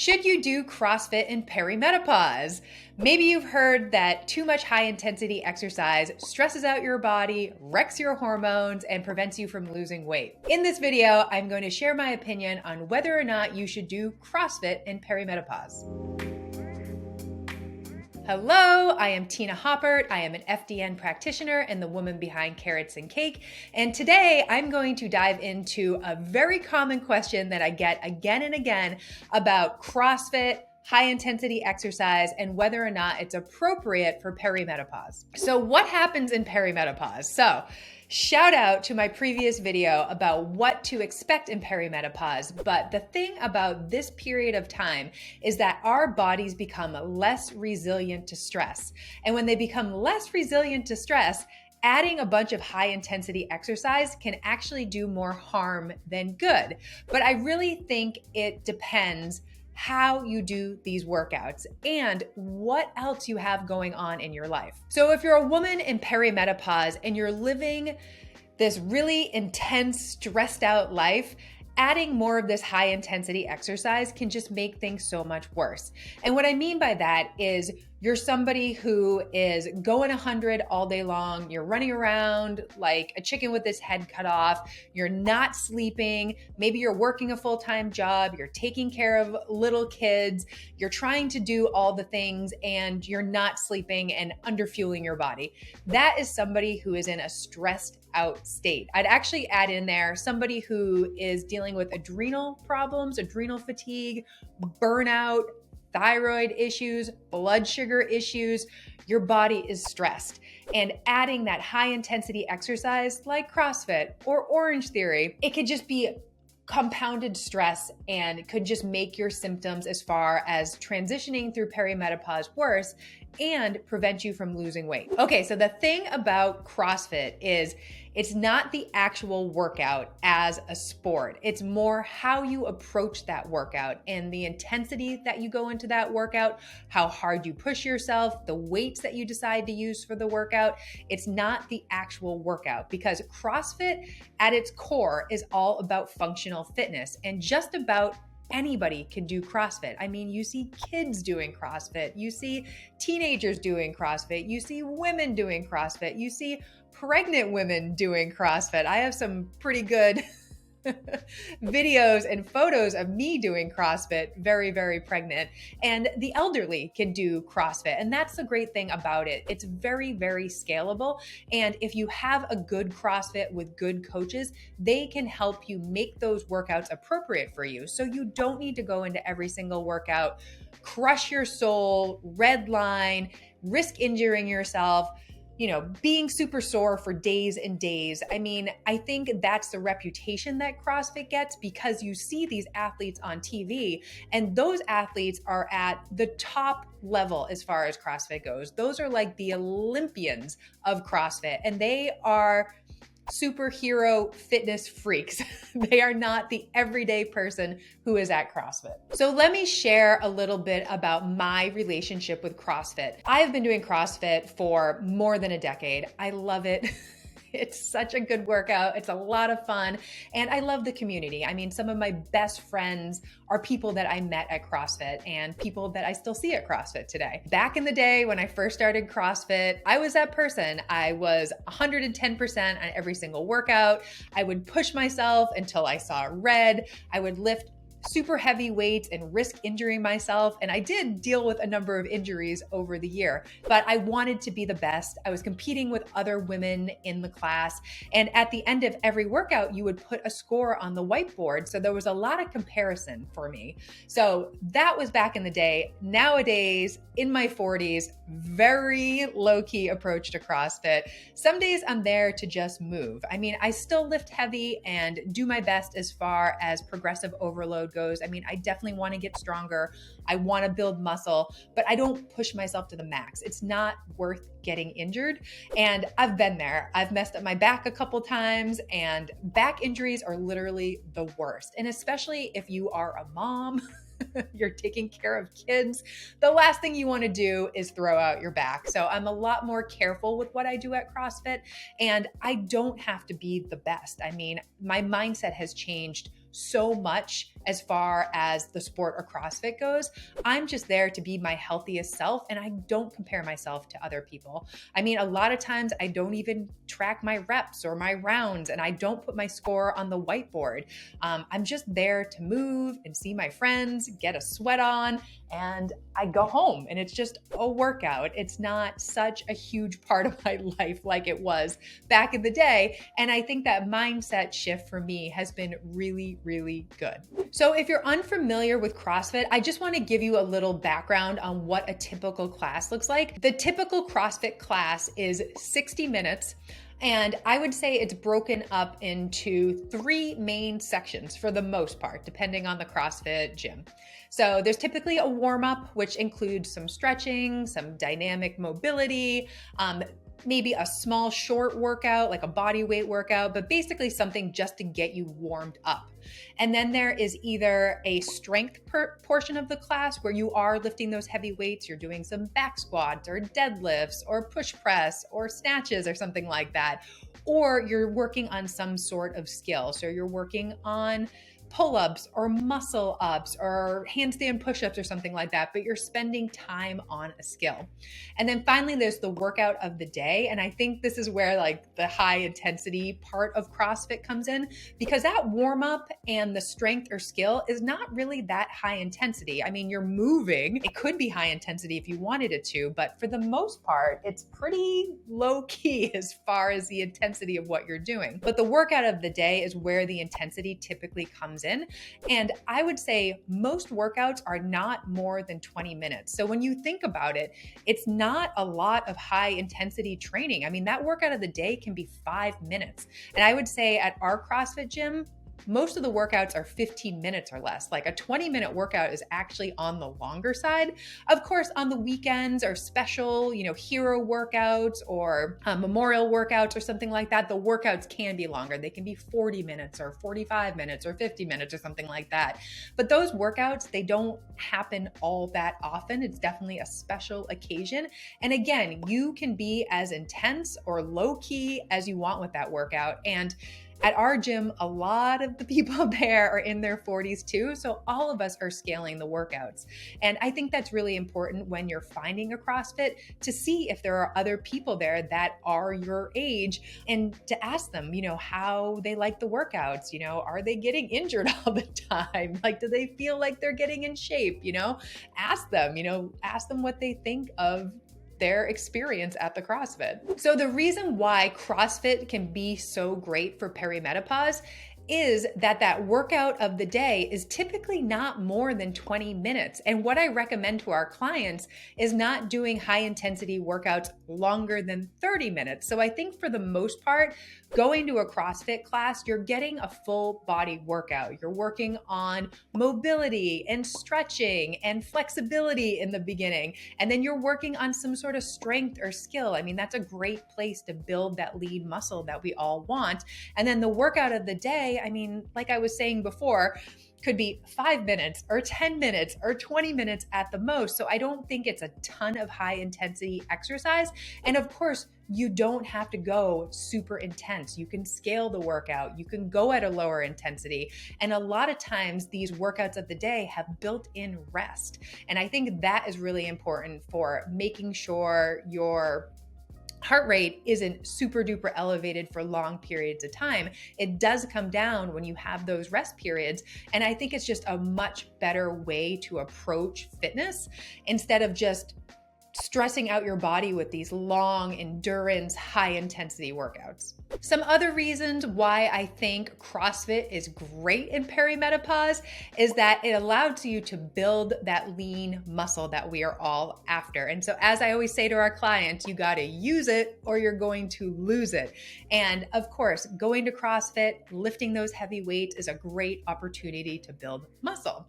Should you do CrossFit in perimenopause? Maybe you've heard that too much high intensity exercise stresses out your body, wrecks your hormones, and prevents you from losing weight. In this video, I'm going to share my opinion on whether or not you should do CrossFit in perimenopause. Hello, I am Tina Haupert. I am an FDN practitioner and the woman behind Carrots and Cake. And today I'm going to dive into a very common question that I get again and again about CrossFit, high intensity exercise, and whether or not it's appropriate for perimenopause. So what happens in perimenopause? So shout out to my previous video about what to expect in perimenopause, but the thing about this period of time is that our bodies become less resilient to stress. And when they become less resilient to stress, adding a bunch of high intensity exercise can actually do more harm than good. But I really think it depends how you do these workouts and what else you have going on in your life. So if you're a woman in perimenopause and you're living this really intense, stressed out life, adding more of this high intensity exercise can just make things so much worse. And what I mean by that is you're somebody who is going 100 all day long. You're running around like a chicken with its head cut off. You're not sleeping. Maybe you're working a full-time job. You're taking care of little kids. You're trying to do all the things and you're not sleeping and underfueling your body. That is somebody who is in a stressed out state. I'd actually add in there somebody who is dealing with adrenal problems, adrenal fatigue, burnout, thyroid issues, blood sugar issues. Your body is stressed. And adding that high intensity exercise like CrossFit or Orange Theory, it could just be compounded stress and could just make your symptoms as far as transitioning through perimenopause worse and prevent you from losing weight. Okay, so the thing about CrossFit is it's not the actual workout as a sport. It's more how you approach that workout and the intensity that you go into that workout, how hard you push yourself, the weights that you decide to use for the workout. It's not the actual workout because CrossFit at its core is all about functional fitness, and just about anybody can do CrossFit. I mean, you see kids doing CrossFit, you see teenagers doing CrossFit, you see women doing CrossFit, you see pregnant women doing CrossFit. I have some pretty good videos and photos of me doing CrossFit, very, very pregnant. And the elderly can do CrossFit. And that's the great thing about it. It's very, very scalable. And if you have a good CrossFit with good coaches, they can help you make those workouts appropriate for you. So you don't need to go into every single workout, crush your soul, red line, risk injuring yourself, being super sore for days and days. I mean, I think that's the reputation that CrossFit gets because you see these athletes on TV and those athletes are at the top level as far as CrossFit goes. Those are like the Olympians of CrossFit and they are superhero fitness freaks. They are not the everyday person who is at CrossFit. So let me share a little bit about my relationship with CrossFit. I've been doing CrossFit for more than a decade. I love it. It's such a good workout. It's a lot of fun. And I love the community. I mean, some of my best friends are people that I met at CrossFit and people that I still see at CrossFit today. Back in the day when I first started CrossFit, I was that person. I was 110% on every single workout. I would push myself until I saw red. I would lift super heavy weights and risk injuring myself. And I did deal with a number of injuries over the year, but I wanted to be the best. I was competing with other women in the class. And at the end of every workout, you would put a score on the whiteboard. So there was a lot of comparison for me. So that was back in the day. Nowadays, in my 40s, very low-key approach to CrossFit. Some days I'm there to just move. I mean, I still lift heavy and do my best as far as progressive overload goes. I mean, I definitely want to get stronger. I want to build muscle, but I don't push myself to the max. It's not worth getting injured. And I've been there. I've messed up my back a couple times, and back injuries are literally the worst. And especially if you are a mom, you're taking care of kids, the last thing you want to do is throw out your back. So I'm a lot more careful with what I do at CrossFit, and I don't have to be the best. I mean, my mindset has changed so much as far as the sport or CrossFit goes. I'm just there to be my healthiest self, and I don't compare myself to other people. I mean, a lot of times I don't even track my reps or my rounds, and I don't put my score on the whiteboard. I'm just there to move and see my friends, get a sweat on, and I go home, and it's just a workout. It's not such a huge part of my life like it was back in the day. And I think that mindset shift for me has been really, really good. So if you're unfamiliar with CrossFit, I just want to give you a little background on what a typical class looks like. The typical CrossFit class is 60 minutes. And I would say it's broken up into 3 main sections for the most part, depending on the CrossFit gym. So there's typically a warm-up, which includes some stretching, some dynamic mobility, maybe a small short workout, like a body weight workout, but basically something just to get you warmed up. And then there is either a strength portion of the class where you are lifting those heavy weights, you're doing some back squats or deadlifts or push press or snatches or something like that, or you're working on some sort of skill. So you're working on pull-ups or muscle ups or handstand push-ups or something like that, but you're spending time on a skill. And then finally, there's the workout of the day. And I think this is where like the high intensity part of CrossFit comes in, because that warm-up and the strength or skill is not really that high intensity. I mean, you're moving. It could be high intensity if you wanted it to, but for the most part, it's pretty low key as far as the intensity of what you're doing. But the workout of the day is where the intensity typically comes in. And I would say most workouts are not more than 20 minutes. So when you think about it, it's not a lot of high intensity training. I mean, that workout of the day can be 5 minutes. And I would say at our CrossFit gym, most of the workouts are 15 minutes or less. Like a 20-minute workout is actually on the longer side. Of course, on the weekends or special, hero workouts or memorial workouts or something like that, the workouts can be longer. They can be 40 minutes or 45 minutes or 50 minutes or something like that. But those workouts, they don't happen all that often. It's definitely a special occasion. And again, you can be as intense or low key as you want with that workout. And at our gym, a lot of the people there are in their 40s too. So all of us are scaling the workouts. And I think that's really important when you're finding a CrossFit, to see if there are other people there that are your age and to ask them, how they like the workouts. Are they getting injured all the time? Like, do they feel like they're getting in shape? Ask them what they think of their experience at the CrossFit. So the reason why CrossFit can be so great for perimenopause is that workout of the day is typically not more than 20 minutes. And what I recommend to our clients is not doing high intensity workouts longer than 30 minutes. So I think for the most part, going to a CrossFit class, you're getting a full body workout. You're working on mobility and stretching and flexibility in the beginning. And then you're working on some sort of strength or skill. I mean, that's a great place to build that lean muscle that we all want. And then the workout of the day, I mean, like I was saying before, could be 5 minutes or 10 minutes or 20 minutes at the most. So I don't think it's a ton of high intensity exercise. And of course, you don't have to go super intense. You can scale the workout. You can go at a lower intensity. And a lot of times these workouts of the day have built-in rest. And I think that is really important for making sure your heart rate isn't super duper elevated for long periods of time. It does come down when you have those rest periods. And I think it's just a much better way to approach fitness instead of just stressing out your body with these long endurance, high intensity workouts. Some other reasons why I think CrossFit is great in perimenopause is that it allows you to build that lean muscle that we are all after. And so as I always say to our clients, you got to use it or you're going to lose it. And of course, going to CrossFit, lifting those heavy weights is a great opportunity to build muscle.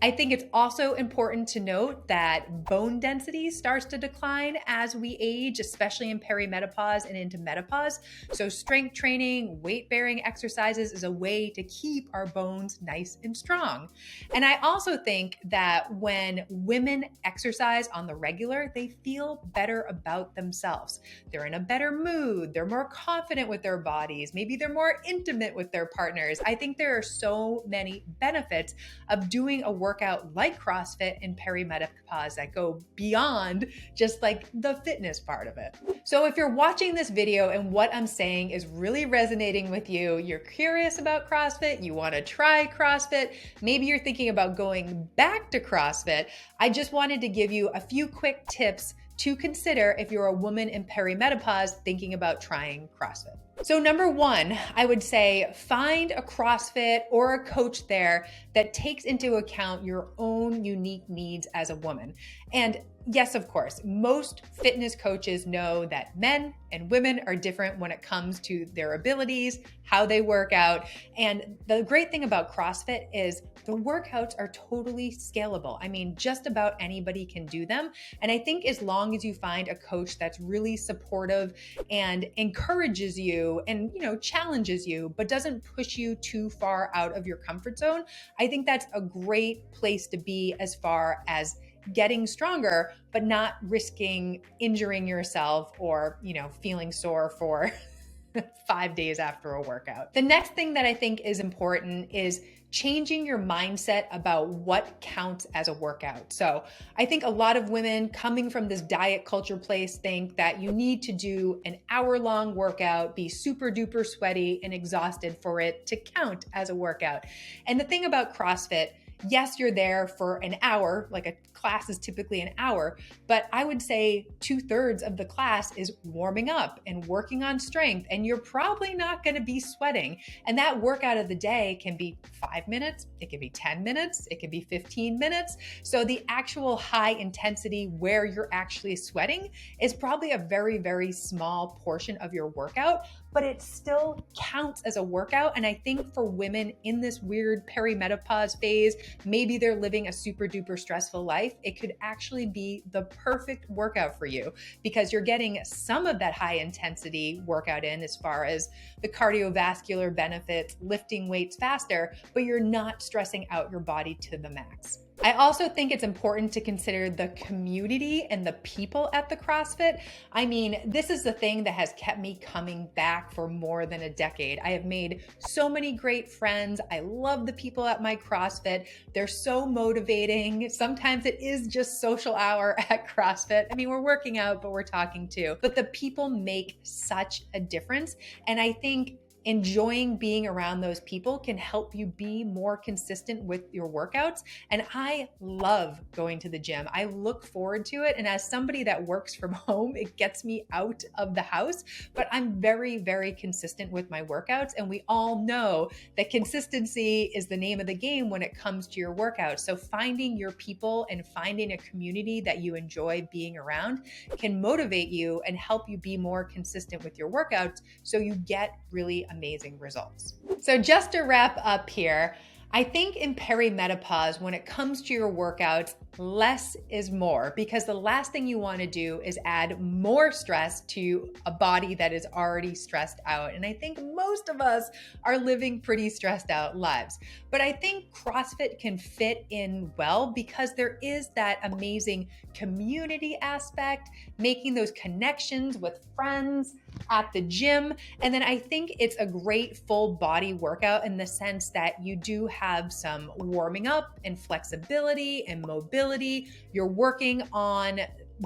I think it's also important to note that bone density starts to decline as we age, especially in perimenopause and into menopause. So strength training, weight-bearing exercises is a way to keep our bones nice and strong. And I also think that when women exercise on the regular, they feel better about themselves. They're in a better mood, they're more confident with their bodies, maybe they're more intimate with their partners. I think there are so many benefits of doing a workout like CrossFit in perimenopause that go beyond just like the fitness part of it. So if you're watching this video and what I'm saying is really resonating with you, you're curious about CrossFit, you want to try CrossFit, maybe you're thinking about going back to CrossFit, I just wanted to give you a few quick tips to consider if you're a woman in perimenopause thinking about trying CrossFit. So number one, I would say find a CrossFit or a coach there that takes into account your own unique needs as a woman. And yes, of course, most fitness coaches know that men and women are different when it comes to their abilities, how they work out. And the great thing about CrossFit is the workouts are totally scalable. I mean, just about anybody can do them. And I think as long as you find a coach that's really supportive and encourages you and, challenges you, but doesn't push you too far out of your comfort zone, I think that's a great place to be as far as getting stronger, but not risking injuring yourself or, feeling sore for 5 days after a workout. The next thing that I think is important is changing your mindset about what counts as a workout. So I think a lot of women coming from this diet culture place think that you need to do an hour-long workout, be super duper sweaty and exhausted for it to count as a workout. And the thing about CrossFit, yes, you're there for an hour, like a class is typically an hour, but I would say 2/3 of the class is warming up and working on strength, and you're probably not going to be sweating. And that workout of the day can be 5 minutes, it can be 10 minutes, it can be 15 minutes. So the actual high intensity where you're actually sweating is probably a very, very small portion of your workout, but it still counts as a workout. And I think for women in this weird perimenopause phase, maybe they're living a super duper stressful life, it could actually be the perfect workout for you because you're getting some of that high intensity workout in as far as the cardiovascular benefits, lifting weights faster, but you're not stressing out your body to the max. I also think it's important to consider the community and the people at the CrossFit. I mean, this is the thing that has kept me coming back for more than a decade. I have made so many great friends. I love the people at my CrossFit. They're so motivating. Sometimes it is just social hour at CrossFit. I mean, we're working out, but we're talking too. But the people make such a difference. And I think enjoying being around those people can help you be more consistent with your workouts. And I love going to the gym. I look forward to it. And as somebody that works from home, it gets me out of the house, but I'm very, very consistent with my workouts. And we all know that consistency is the name of the game when it comes to your workouts. So finding your people and finding a community that you enjoy being around can motivate you and help you be more consistent with your workouts so you get really amazing results. So just to wrap up here, I think in perimenopause, when it comes to your workouts, less is more, because the last thing you want to do is add more stress to a body that is already stressed out. And I think most of us are living pretty stressed out lives. But I think CrossFit can fit in well because there is that amazing community aspect, making those connections with friends at the gym. And then I think it's a great full body workout in the sense that you do have some warming up and flexibility and mobility. You're working on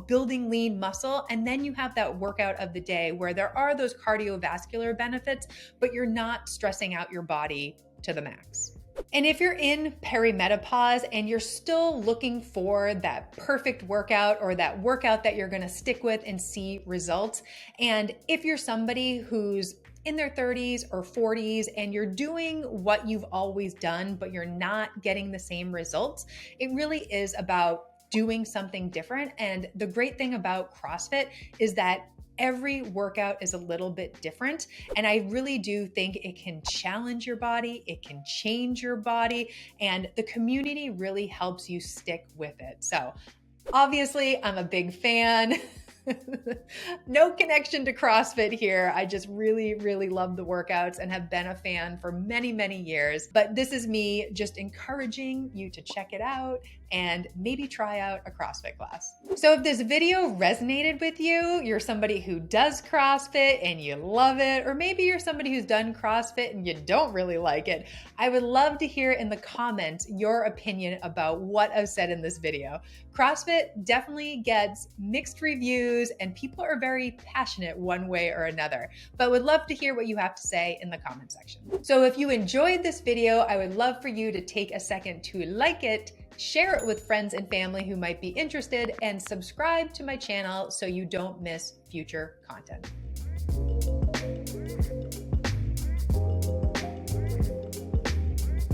building lean muscle, and then you have that workout of the day where there are those cardiovascular benefits, but you're not stressing out your body to the max. And if you're in perimenopause and you're still looking for that perfect workout or that workout that you're going to stick with and see results, and if you're somebody who's in their 30s or 40s and you're doing what you've always done, but you're not getting the same results, it really is about doing something different. And the great thing about CrossFit is that Every workout is a little bit different, and I really do think it can challenge your body, it can change your body, and the community really helps you stick with it. So obviously, I'm a big fan. No connection to CrossFit here. I just really, really love the workouts and have been a fan for many, many years. But this is me just encouraging you to check it out and maybe try out a CrossFit class. So if this video resonated with you, you're somebody who does CrossFit and you love it, or maybe you're somebody who's done CrossFit and you don't really like it, I would love to hear in the comments your opinion about what I've said in this video. CrossFit definitely gets mixed reviews and people are very passionate one way or another, but would love to hear what you have to say in the comment section. So if you enjoyed this video, I would love for you to take a second to like it, share it with friends and family who might be interested, and subscribe to my channel so you don't miss future content.